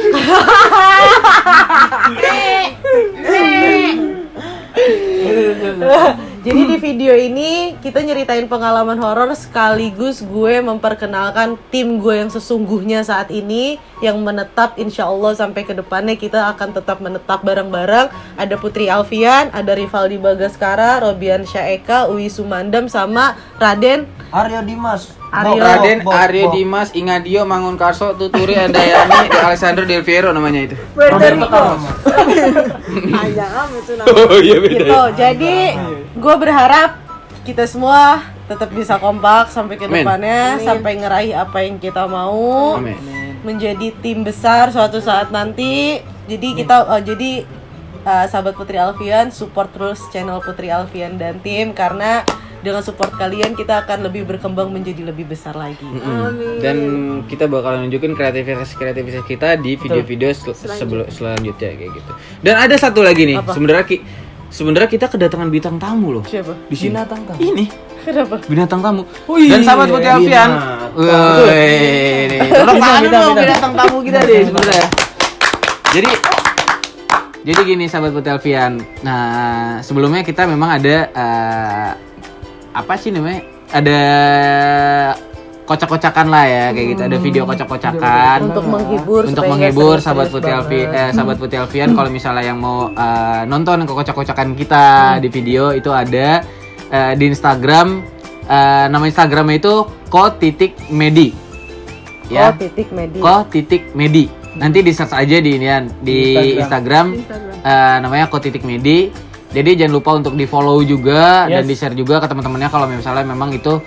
Jadi di video ini kita nyeritain pengalaman horor sekaligus gue memperkenalkan tim gue yang sesungguhnya saat ini yang menetap, insya Allah sampai ke depannya kita akan tetap menetap bareng-bareng. Ada Putri Alfian, ada Rivaldi Bagaskara, Robian Syaeka, Uwi Sumandam, sama Raden Aryo Dimas. Aryo Dimas, Ingadio, Mangun Karso, Tuturi, Andayani, Alexander Del Piero namanya itu. Panjang amat itu namanya. Oh iya beda. Gitu. Jadi gue berharap kita semua tetap bisa kompak sampai ke depannya, sampai ngeraih apa yang kita mau. Amin. Menjadi tim besar suatu saat nanti. Jadi kita sahabat Putri Alfian support terus channel Putri Alfian dan tim, karena dengan support kalian kita akan lebih berkembang menjadi lebih besar lagi. Dan kita bakal nunjukin kreativitas kita di video-video selanjutnya kayak gitu. Dan ada satu lagi nih, sebenarnya kita kedatangan bintang tamu loh. Siapa? Di sini. Binatang tamu. Ini Kenapa? bintang tamu. Dan sahabat Putri Alfian. Binatang tamu kita deh sebenarnya. Jadi gini sahabat Putri Alfian. Nah, sebelumnya kita memang ada apa sih namanya? Ada kocak-kocakan lah ya kayak gitu. Ada video kocak-kocakan Untuk menghibur sahabat Putri Alfian, sahabat Putri Alfian. Kalau misalnya yang mau nonton kocak-kocakan kita di video itu ada di Instagram. Nama Instagramnya itu ko.medi. Ya. ko.medi. Nanti di search aja di Instagram. Namanya ko.medi. Jadi jangan lupa untuk di follow juga dan di share juga ke teman-temannya kalau misalnya memang itu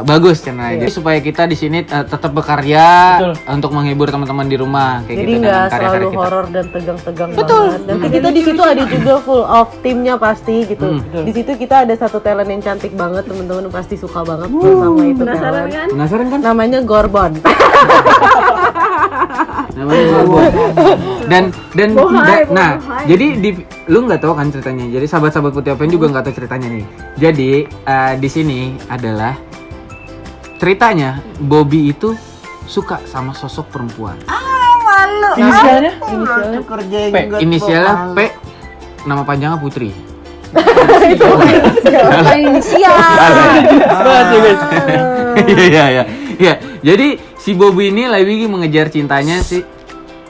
bagus channelnya. Jadi supaya kita di sini tetap bekarya untuk menghibur teman-teman di rumah kayak jadi gitu. Jadi nggak selalu horor dan tegang-tegang banget. Nanti kita di situ ada juga full of timnya pasti gitu. Di situ kita ada satu talent yang cantik banget, teman-teman pasti suka banget sama itu talent. Penasaran kan? Namanya Gorbon. Namanya Gorbon. Jadi lu nggak tahu kan ceritanya. Jadi sahabat-sahabat Putri Alfian juga nggak tahu ceritanya nih. Jadi di sini adalah ceritanya Bobby itu suka sama sosok perempuan. Inisialnya? Inisialnya P. Nama panjangnya Putri. Iya. Jadi si Bobby ini lagi mengejar cintanya sih.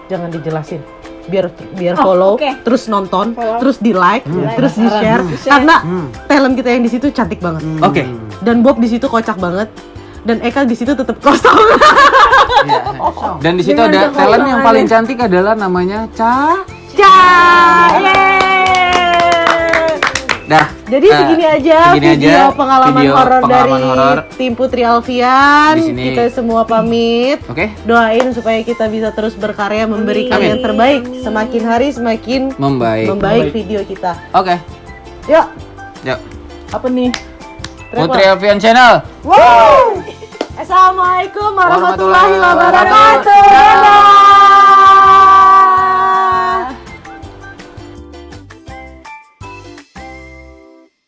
Jangan dijelasin. biar follow, oke. terus nonton, Follow. terus di like, terus di share karena talent kita yang di situ cantik banget. Oke. Dan Bob di situ kocak banget. Dan Eka di situ tetap kosong. Dan di situ ada talent yang paling cantik adalah namanya Ca. Dah. Jadi segini aja video pengalaman video horor pengalaman dari horor. tim Putri Alfian. Di sini. Kita semua pamit. Oke. Doain supaya kita bisa terus berkarya memberikan Amin. yang terbaik. Semakin hari semakin Membaik. video kita. Oke. Yuk. Yuk. Apa nih? Putri Alfian Channel. Assalamualaikum warahmatullahi wabarakatuh. Dadah.